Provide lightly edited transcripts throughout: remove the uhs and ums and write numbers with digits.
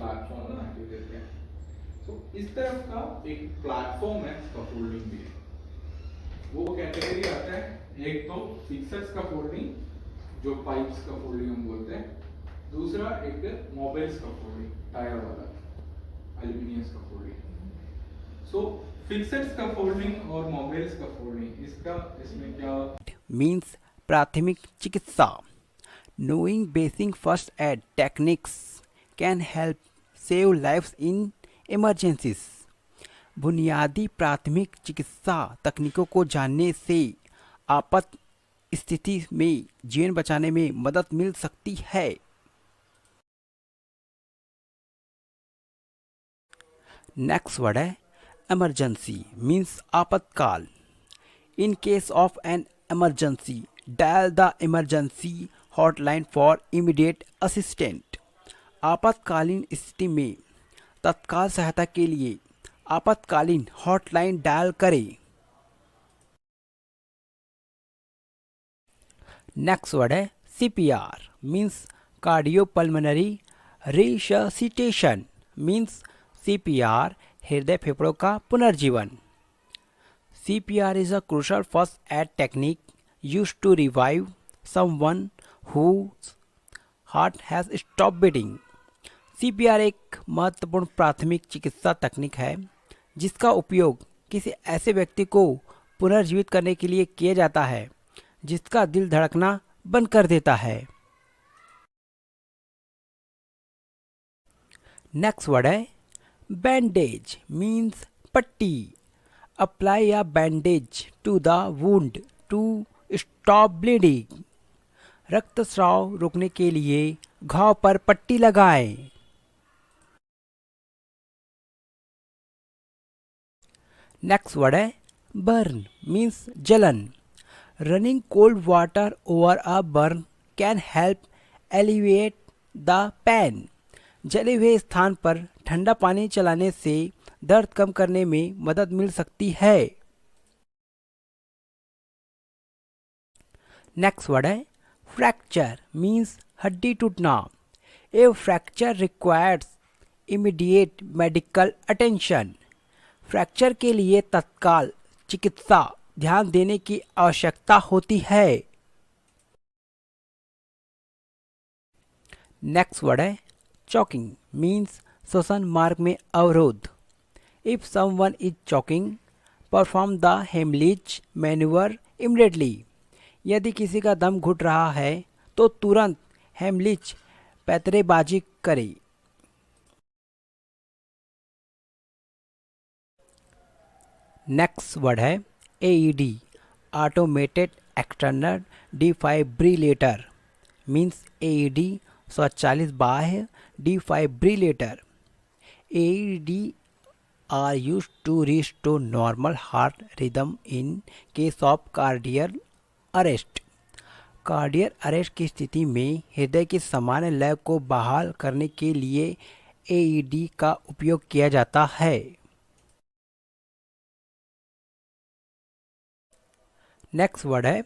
Platform बना के देते हैं। तो इस तरफ का एक प्लेटफॉर्म है स्कैफोल्डिंग भी। वो कैटेगरी आता है, एक तो फिक्सड स्कैफोल्डिंग जो पाइप स्कैफोल्डिंग हम बोलते हैं, दूसरा एक मोबाइल स्कैफोल्डिंग टायर वाला एल्यूमिनियम स्कैफोल्डिंग। सो फिक्सड स्कैफोल्डिंग और मोबाइल स्कैफोल्डिंग इसका इसमें क्या मीन्स प्राथमिक चिकित्सा। Knowing basic first aid techniques can help save lives in emergencies. बुनियादी प्राथमिक चिकित्सा तकनीकों को जानने से आपात स्थिति में जीवन बचाने में मदद मिल सकती है। नेक्स्ट वर्ड है इमरजेंसी मीन्स आपातकाल। In case of an emergency dial the emergency hotline for immediate assistant. आपातकालीन स्थिति में तत्काल सहायता के लिए आपातकालीन हॉटलाइन डायल करें। नेक्स्ट वर्ड है CPR means cardiopulmonary resuscitation. Means CPR हृदय फेफड़ों का पुनर्जीवन। CPR is a crucial first aid technique used to revive someone whose heart has stopped beating. CPR एक महत्वपूर्ण प्राथमिक चिकित्सा तकनीक है जिसका उपयोग किसी ऐसे व्यक्ति को पुनर्जीवित करने के लिए किया जाता है जिसका दिल धड़कना बंद कर देता है। नेक्स्ट वर्ड है बैंडेज मीन्स पट्टी। Apply a bandage to the wound to stop bleeding. रक्तस्राव रोकने के लिए घाव पर पट्टी लगाएं। नेक्स्ट वर्ड है बर्न मीन्स जलन। Running cold water over a burn can help alleviate the pain. जले हुए स्थान पर ठंडा पानी चलाने से दर्द कम करने में मदद मिल सकती है। नेक्स्ट वर्ड है फ्रैक्चर मीन्स हड्डी टूटना। A fracture requires immediate medical attention. Fracture के लिए तत्काल चिकित्सा ध्यान देने की आवश्यकता होती है। नेक्स्ट वर्ड है चॉकिंग मीन्स श्वसन मार्ग में अवरोध। If someone is choking, perform the Heimlich maneuver immediately. यदि किसी का दम घुट रहा है तो तुरंत हेमलिच पैतरेबाजी करें। नेक्स्ट वर्ड है AED automated external defibrillator. Means AED स्वचालित बाह्य defibrillator. AED are used to restore normal heart rhythm in case of cardiac arrest. Cardiac arrest की स्थिति में हृदय की सामान्य लय को बहाल करने के लिए AED का उपयोग किया जाता है। नेक्स्ट वर्ड है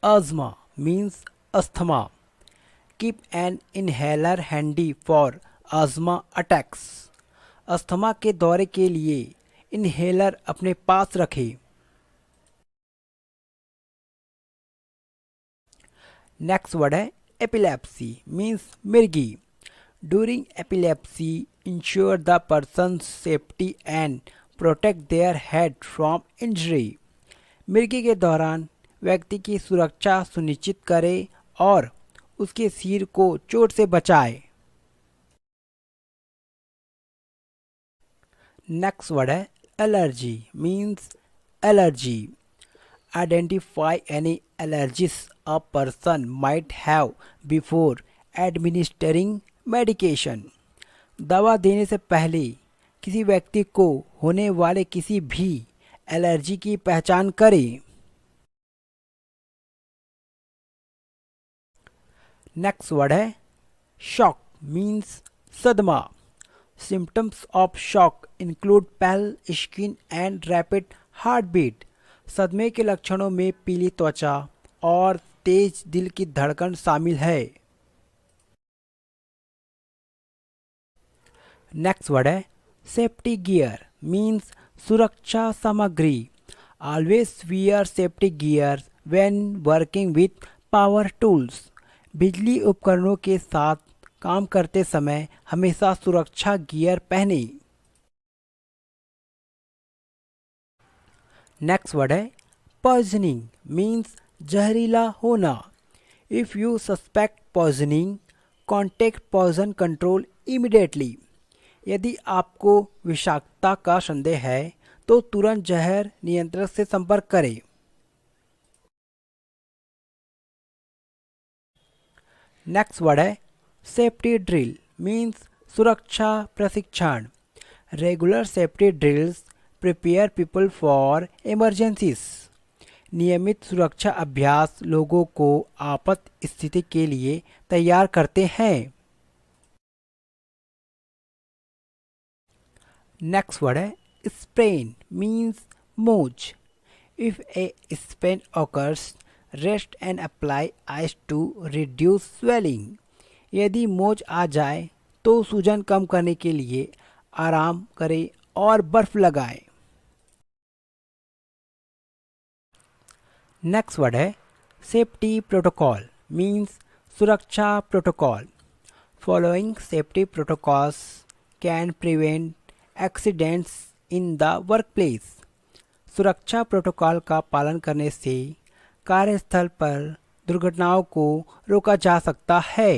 asthma means asthma. Keep an inhaler handy for asthma attacks. Asthma के दौरे के लिए इनहेलर अपने पास रखें। नेक्स्ट वर्ड है एपिलेप्सी मीन्स मिर्गी। During epilepsy ensure the person safety and protect their head from injury. मिर्गी के दौरान व्यक्ति की सुरक्षा सुनिश्चित करें और उसके सिर को चोट से बचाएं। नेक्स्ट वर्ड है allergy means allergy. Identify any allergies a person might have before administering medication. दवा देने से पहले किसी व्यक्ति को होने वाले किसी भी एलर्जी की पहचान करें। नेक्स्ट वर्ड है शॉक मीन्स सदमा। Symptoms of shock include pale skin and rapid heartbeat. सदमे के लक्षणों में पीली त्वचा और तेज दिल की धड़कन शामिल है। नेक्स्ट वर्ड है सेफ्टी गियर मीन्स सुरक्षा सामग्री। Always wear safety gear when working with power tools. बिजली उपकरणों के साथ काम करते समय हमेशा सुरक्षा गियर पहने। नेक्स्ट वर्ड है पॉइजनिंग मीन्स जहरीला होना। If you suspect poisoning contact poison control immediately. यदि आपको विषाक्तता का संदेह है तो तुरंत जहर नियंत्रक से संपर्क करें। नेक्स्ट वर्ड है सेफ्टी ड्रिल मीन्स सुरक्षा प्रशिक्षण। Regular safety drills prepare people for emergencies. नियमित सुरक्षा अभ्यास लोगों को आपात स्थिति के लिए तैयार करते हैं। नेक्स्ट वर्ड है स्प्रेन मीन्स मोच। If a sprain occurs rest and apply ice to reduce swelling. यदि मोच आ जाए तो सूजन कम करने के लिए आराम करें और बर्फ लगाएं। नेक्स्ट वर्ड है सेफ्टी प्रोटोकॉल मीन्स सुरक्षा protocol. Following safety protocols can prevent accidents in the workplace. सुरक्षा प्रोटोकॉल का पालन करने से कार्यस्थल पर दुर्घटनाओं को रोका जा सकता है।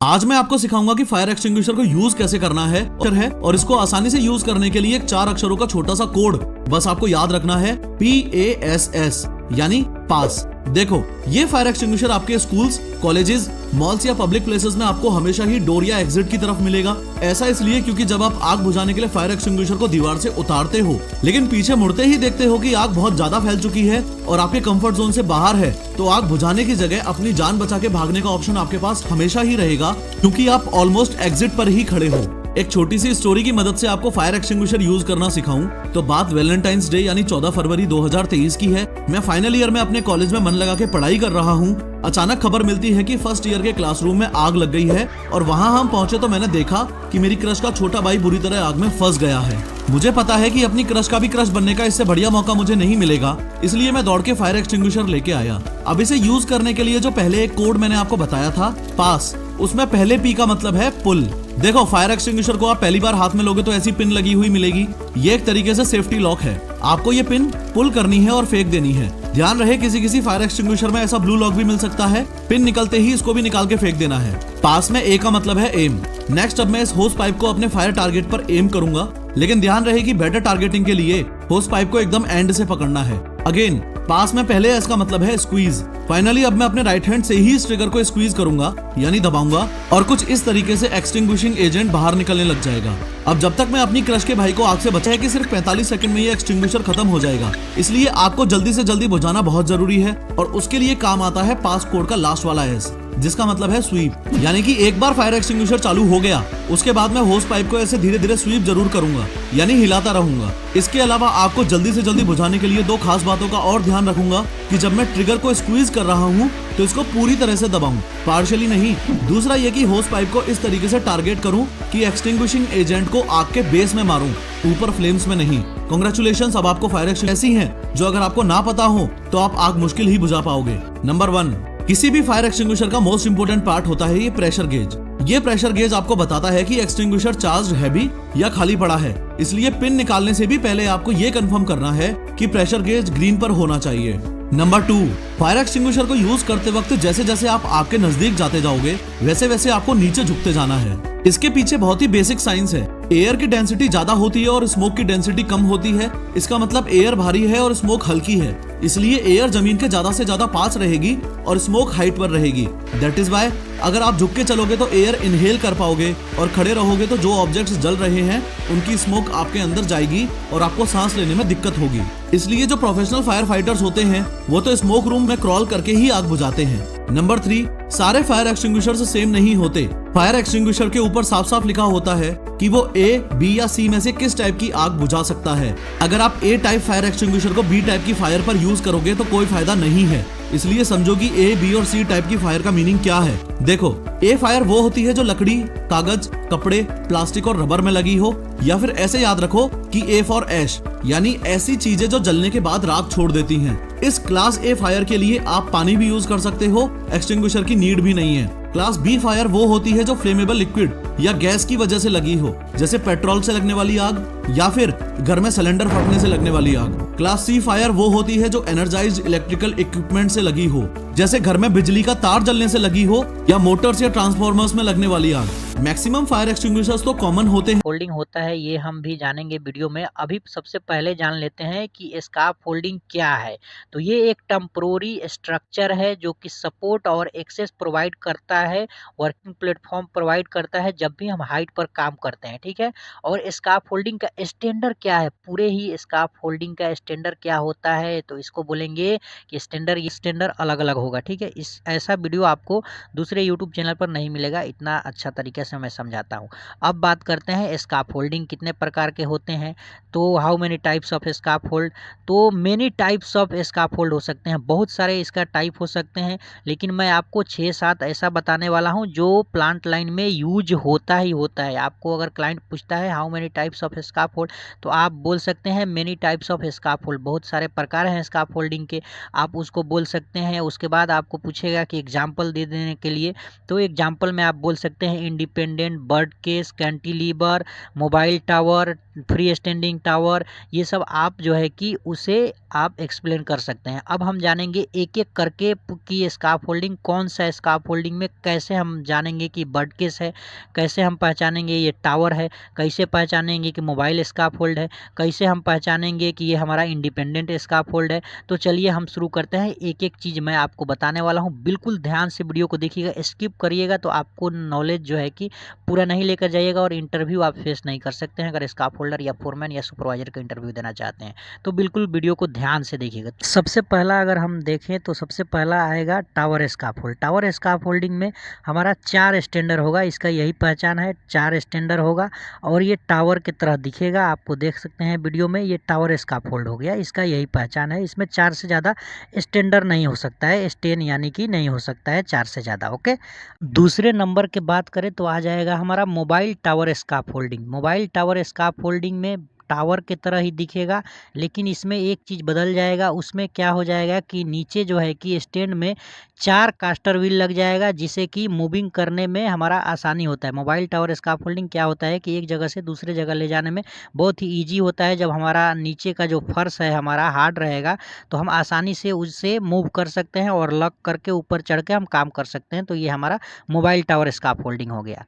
आज मैं आपको सिखाऊंगा कि फायर एक्सटिंग्विशर को यूज कैसे करना है और इसको आसानी से यूज करने के लिए एक 4 अक्षरों का छोटा सा कोड बस आपको याद रखना है PASS यानी पास। देखो, ये फायर एक्सटिंग्विशर आपके स्कूल्स, कॉलेजेस, मॉल्स या पब्लिक प्लेसेस में आपको हमेशा ही डोर या एग्जिट की तरफ मिलेगा। ऐसा इसलिए क्योंकि जब आप आग बुझाने के लिए फायर एक्सटिंग्विशर को दीवार से उतारते हो लेकिन पीछे मुड़ते ही देखते हो कि आग बहुत ज्यादा फैल चुकी है और आपके कंफर्ट जोन से बाहर है, तो आग बुझाने की जगह अपनी जान बचा के भागने का ऑप्शन आपके पास हमेशा ही रहेगा क्योंकि आप ऑलमोस्ट एग्जिट पर ही खड़े हो। एक छोटी सी स्टोरी की मदद से आपको फायर एक्सटिंग्विशर यूज करना सिखाऊं तो बात वैलेंटाइंस डे यानी 14 फरवरी 2023 की है। मैं फाइनल ईयर में अपने कॉलेज में मन लगा के पढ़ाई कर रहा हूं। अचानक खबर मिलती है कि फर्स्ट ईयर के क्लासरूम में आग लग गई है और वहां हम पहुंचे तो मैंने देखा कि मेरी क्रश का छोटा भाई बुरी तरह आग में फंस गया है। मुझे पता है कि अपनी क्रश का भी क्रश बनने का इससे बढ़िया मौका मुझे नहीं मिलेगा, इसलिए मैं दौड़ के फायर एक्सटिंग्विशर लेके आया। अब इसे यूज करने के लिए जो पहले एक कोड मैंने आपको बताया था पास, उसमें पहले P का मतलब है पुल। देखो, फायर एक्सटिंग्विशर को आप पहली बार हाथ में लोगे तो ऐसी पिन लगी हुई मिलेगी। ये एक तरीके से सेफ्टी लॉक है। आपको ये पिन पुल करनी है और फेंक देनी है। ध्यान रहे किसी किसी फायर एक्सटिंग्विशर में ऐसा ब्लू लॉक भी मिल सकता है। पिन निकलते ही इसको भी निकाल के फेंक देना है। पास में A का मतलब है एम। नेक्स्ट अब मैं इस होस पाइप को अपने फायर टारगेट पर एम करूंगा, लेकिन ध्यान रहे कि बेटर टारगेटिंग के लिए होस पाइप को एकदम एंड से पकड़ना है। अगेन पास में पहले S का मतलब है स्क्वीज। फाइनली अब मैं अपने राइट हैंड से ही इस ट्रिगर को स्क्वीज करूंगा यानी दबाऊंगा और कुछ इस तरीके से एक्सटिंग्विशिंग एजेंट बाहर निकलने लग जाएगा। अब जब तक मैं अपनी क्रश के भाई को आग से बचाए कि सिर्फ 45 सेकंड में ये एक्सटिंग्विशर खत्म हो जाएगा, इसलिए आग को जल्दी से जल्दी बुझाना बहुत जरूरी है और उसके लिए काम आता है पास कोड का लास्ट वाला S, जिसका मतलब है स्वीप। यानी कि एक बार फायर एक्सटिंग्विशर चालू हो गया उसके बाद मैं होस पाइप को ऐसे धीरे धीरे स्वीप जरूर करूंगा यानी हिलाता रहूंगा। इसके अलावा आग को जल्दी से जल्दी बुझाने के लिए 2 खास बातों का और ध्यान रखूंगा कि जब मैं ट्रिगर को स्क्वीज कर रहा हूं तो इसको पूरी तरह से दबाऊं, पार्शियली नहीं। दूसरा ये कि होस पाइप को इस तरीके से टारगेट करूं कि एक्सटिंग्विशिंग एजेंट को आग के बेस में मारूं, ऊपर फ्लेम्स में नहीं। कांग्रेचुलेशंस, अब आपको फायर एक्सटिंग्विशर ऐसी हैं जो अगर आपको ना पता हो तो आप आग मुश्किल ही बुझा पाओगे। नंबर 1, किसी भी फायर एक्सटिंग्विशर का मोस्ट इंपोर्टेंट पार्ट होता है ये प्रेशर गेज। ये प्रेशर गेज आपको बताता है कि एक्सटिंग्विशर चार्ज्ड है भी या खाली पड़ा है, इसलिए पिन निकालने से भी पहले आपको ये कंफर्म करना है कि प्रेशर गेज ग्रीन पर होना चाहिए। नंबर 2, फायर एक्सटिंग्विशर को यूज करते वक्त जैसे जैसे आप आग के नजदीक जाते जाओगे वैसे वैसे आपको नीचे झुकते जाना है। इसके पीछे बहुत ही बेसिक साइंस है। एयर की डेंसिटी ज्यादा होती है और स्मोक की डेंसिटी कम होती है। इसका मतलब एयर भारी है और स्मोक हल्की है, इसलिए एयर जमीन के ज्यादा से ज्यादा पास रहेगी और स्मोक हाइट पर रहेगी। दैट इज वाई अगर आप झुक के चलोगे तो एयर इनहेल कर पाओगे और खड़े रहोगे तो जो ऑब्जेक्ट्स जल रहे हैं उनकी स्मोक आपके अंदर जाएगी और आपको सांस लेने में दिक्कत होगी। इसलिए जो प्रोफेशनल फायर फाइटर्स होते हैं वो तो स्मोक रूम में क्रॉल करके ही आग बुझाते हैं। नंबर 3, सारे फायर एक्सटिंग्विशर्स सेम नहीं होते। फायर एक्सटिंग्विशर के ऊपर साफ साफ लिखा होता है कि वो ए, बी या सी में से किस टाइप की आग बुझा सकता है। अगर आप ए टाइप फायर एक्सटिंग्विशर को बी टाइप की फायर पर यूज करोगे तो कोई फायदा नहीं है। इसलिए समझो कि ए, बी और सी टाइप की फायर का मीनिंग क्या है। देखो, ए फायर वो होती है जो लकड़ी, कागज, कपड़े, प्लास्टिक और रबर में लगी हो, या फिर ऐसे याद रखो कि ए फॉर ऐश, यानी ऐसी चीजें जो जलने के बाद राख छोड़ देती हैं। इस क्लास ए फायर के लिए आप पानी भी यूज कर सकते हो, एक्सटिंग्विशर की नीड भी नहीं है। क्लास बी फायर वो होती है जो फ्लेमेबल लिक्विड या गैस की वजह से लगी हो, जैसे पेट्रोल से लगने वाली आग या फिर घर में सिलेंडर फटने से लगने वाली आग। क्लास सी फायर वो होती है जो एनर्जाइज्ड इलेक्ट्रिकल इक्विपमेंट से लगी हो, जैसे घर में बिजली का तार जलने से लगी हो या मोटर्स या ट्रांसफॉर्मर्स में लगने वाली आग। मैक्सिमम फायर एक्सटिंग्विशर्स तो कॉमन होते हैं। फोल्डिंग होता है ये हम भी जानेंगे वीडियो में। अभी सबसे पहले जान लेते हैं कि स्कार्फ फोल्डिंग क्या है। तो ये एक टेम्पोररी स्ट्रक्चर है जो कि सपोर्ट और एक्सेस प्रोवाइड करता है, वर्किंग प्लेटफॉर्म प्रोवाइड करता है जब भी हम हाइट पर काम करते हैं, ठीक है। और स्कार्फ फोल्डिंग का स्टैंडर्ड क्या है, पूरे ही स्कार्फ फोल्डिंग का स्टैंडर्ड क्या होता है, तो इसको बोलेंगे कि स्टैंडर्ड अलग अलग होगा, ठीक है। इस ऐसा वीडियो आपको दूसरे यूट्यूब चैनल पर नहीं मिलेगा, इतना अच्छा तरीके से मैं समझाता हूँ। अब बात करते हैं स्कार्फ फोल्डिंग कितने प्रकार के होते हैं। तो how many types of scarf fold, तो many types of scarf fold हो सकते हैं, बहुत सारे इसका टाइप हो सकते हैं, लेकिन मैं आपको 6-7 ऐसा बताने वाला हूं जो प्लांट लाइन में यूज होता ही होता है। आपको अगर क्लाइंट पूछता है how many types of scarf fold, तो आप बोल सकते हैं many types of scarf fold. बहुत सारे प्रकार हैं स्कार्फ फोल्डिंग के, आप उसको बोल सकते हैं। उसके बाद आपको पूछेगा कि एग्जाम्पल दे देने के लिए, तो एग्जाम्पल में आप बोल सकते हैं independent, bird case, cantilever, mobile tower, free standing tower, ये सब आप जो है कि उसे आप एक्सप्लेन कर सकते हैं। अब हम जानेंगे एक एक करके कि स्कार्फ फोल्डिंग कौन सा स्कार्फ फोल्डिंग में कैसे हम जानेंगे कि बर्ड केस है, कैसे हम पहचानेंगे ये टावर है, कैसे पहचानेंगे कि मोबाइल स्कार्फ फोल्ड है, कैसे हम पहचानेंगे कि ये हमारा इंडिपेंडेंट स्कार्फ फोल्ड है। तो चलिए हम शुरू करते हैं। एक एक चीज़ मैं आपको बताने वाला हूँ, बिल्कुल ध्यान से वीडियो को देखिएगा, स्किप करिएगा तो आपको नॉलेज जो है कि पूरा नहीं लेकर जाइएगा और इंटरव्यू आप फेस नहीं कर सकते हैं अगर स्कार्फ होल्डर या फोरमैन या सुपरवाइजर का इंटरव्यू देना चाहते हैं। तो बिल्कुल वीडियो को ध्यान से देखिएगा। सबसे पहला अगर हम देखें तो सबसे पहला आएगा tower scarf hold. Tower scarf holding में हमारा 4 स्टैंडर्ड होगा, इसका यही पहचान है, 4 स्टैंडर्ड होगा और ये टावर की तरह दिखेगा। आपको देख सकते हैं वीडियो में, ये टावर स्कार्फ होल्ड हो गया, इसका यही पहचान है। इसमें 4 से ज़्यादा स्टैंडर्ड नहीं हो सकता है, स्टेन यानी कि नहीं हो सकता है 4 से ज़्यादा, ओके। दूसरे नंबर की बात करें तो आ जाएगा हमारा mobile tower scarf holding. Mobile tower scarf holding में टावर की तरह ही दिखेगा, लेकिन इसमें एक चीज़ बदल जाएगा। उसमें क्या हो जाएगा कि नीचे जो है कि स्टैंड में 4 कास्टर व्हील लग जाएगा, जिससे कि मूविंग करने में हमारा आसानी होता है। मोबाइल टावर स्कार्फ होल्डिंग क्या होता है कि एक जगह से दूसरे जगह ले जाने में बहुत ही ईजी होता है। जब हमारा नीचे का जो फर्श है हमारा हार्ड रहेगा तो हम आसानी से उससे मूव कर सकते हैं और लॉक करके ऊपर चढ़ के हम काम कर सकते हैं। तो ये हमारा मोबाइल टावर स्कार्फ होल्डिंग हो गया।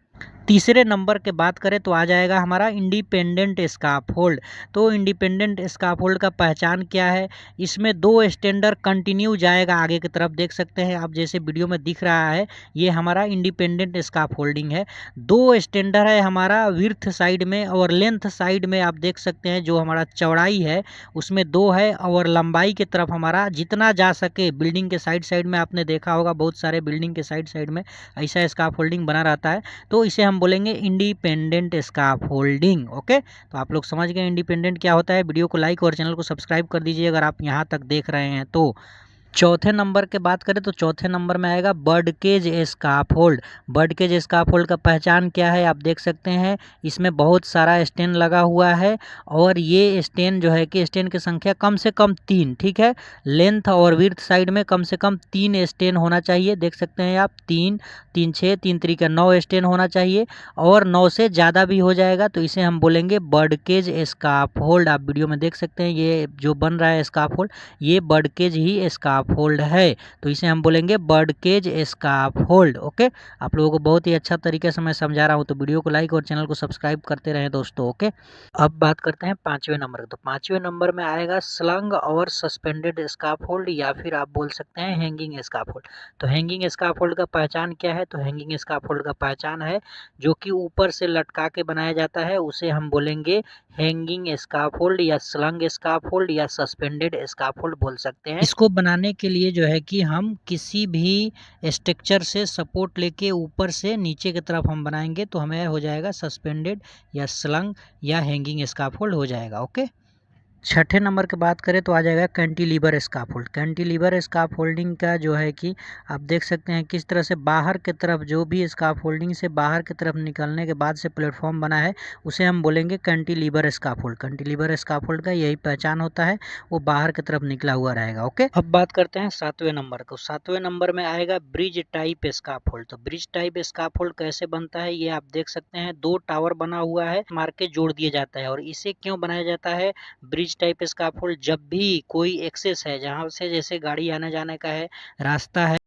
तीसरे नंबर के बात करें तो आ जाएगा हमारा इंडिपेंडेंट स्कार्फ होल्ड। तो इंडिपेंडेंट स्कार्फ होल्ड का पहचान क्या है, इसमें 2 स्टैंडर्ड कंटिन्यू जाएगा आगे की तरफ, देख सकते हैं आप जैसे वीडियो में दिख रहा है, ये हमारा इंडिपेंडेंट स्कार्फ होल्डिंग है। 2 स्टैंडर्ड है हमारा विड्थ साइड में और लेंथ साइड में, आप देख सकते हैं जो हमारा चौड़ाई है उसमें 2 है और लंबाई की तरफ हमारा जितना जा सके बिल्डिंग के साइड में आपने देखा होगा बहुत सारे बिल्डिंग के साइड में ऐसा स्कार्फ होल्डिंग बना रहता है, तो इसे हम बोलेंगे इंडिपेंडेंट स्कार्फ होल्डिंग, ओके। तो आप लोग समझ गए इंडिपेंडेंट क्या होता है। वीडियो को लाइक और चैनल को सब्सक्राइब कर दीजिए अगर आप यहाँ तक देख रहे हैं तो। चौथे नंबर के बात करें तो चौथे नंबर में आएगा bird cage scarf hold. Bird cage scarf hold का पहचान क्या है, आप देख सकते हैं इसमें बहुत सारा स्टेन लगा हुआ है और ये स्टेन जो है कि स्टेन की संख्या कम से कम 3, ठीक है। लेंथ और विड्थ साइड में कम से कम 3 स्टेन होना चाहिए, देख सकते हैं आप 3, 3, 6, 3 तरीका 9 स्टेन होना चाहिए और 9 से ज़्यादा भी हो जाएगा तो इसे हम बोलेंगे बर्ड केज स्कार्फ होल्ड। आप वीडियो में देख सकते हैं ये जो बन रहा है स्कार्फ होल्ड, ये बर्ड केज ही स्कार्फ होल्ड है, तो इसे हम बोलेंगे bird cage scarf hold, okay. आप लोगों को बहुत ही अच्छा तरीके से मैं समझा रहा हूं, तो वीडियो को लाइक और चैनल को सब्सक्राइब करते रहें दोस्तों, ओके। अब बात करते हैं 5वें नंबर। तो 5वें नंबर में आएगा स्लंग और सस्पेंडेड स्कार्फ होल्ड या फिर आप बोल सकते हैं हैंगिंग स्कार्फ होल्ड। तो हैंगिंग स्कार्फ होल्ड का पहचान क्या है, तो हैंगिंग स्कार्फ होल्ड का पहचान है जो कि ऊपर से लटका के बनाया जाता है, उसे हम बोलेंगे हैंगिंग स्काफोल्ड या स्लंग स्काफोल्ड या सस्पेंडेड स्काफोल्ड बोल सकते हैं। इसको बनाने के लिए जो है कि हम किसी भी स्ट्रक्चर से सपोर्ट लेके ऊपर से नीचे की तरफ हम बनाएंगे तो हमें हो जाएगा सस्पेंडेड या स्लंग या हैंगिंग स्काफोल्ड हो जाएगा। ओके, छठे नंबर की बात करें तो आ जाएगा कैंटिलीवर स्काफोल्ड। कैंटिलीवर स्काफोल्डिंग का जो है कि आप देख सकते हैं किस तरह से बाहर की तरफ जो भी स्काफोल्डिंग से बाहर की तरफ निकलने के बाद से प्लेटफॉर्म बना है उसे हम बोलेंगे कैंटिलीवर स्काफोल्ड। कैंटिलीवर स्काफोल्ड का यही पहचान होता है, वो बाहर की तरफ निकला हुआ रहेगा। ओके, अब बात करते हैं सातवें नंबर को। सातवें नंबर में आएगा ब्रिज टाइप स्काफोल्ड। तो ब्रिज टाइप स्काफोल्ड कैसे बनता है ये आप देख सकते हैं, दो टावर बना हुआ है, मार के जोड़ दिया जाता है। और इसे क्यों बनाया जाता है ब्रिज टाइप स्काफोल्ड? जब भी कोई एक्सेस है, जहाँ से जैसे गाड़ी आने जाने का है रास्ता है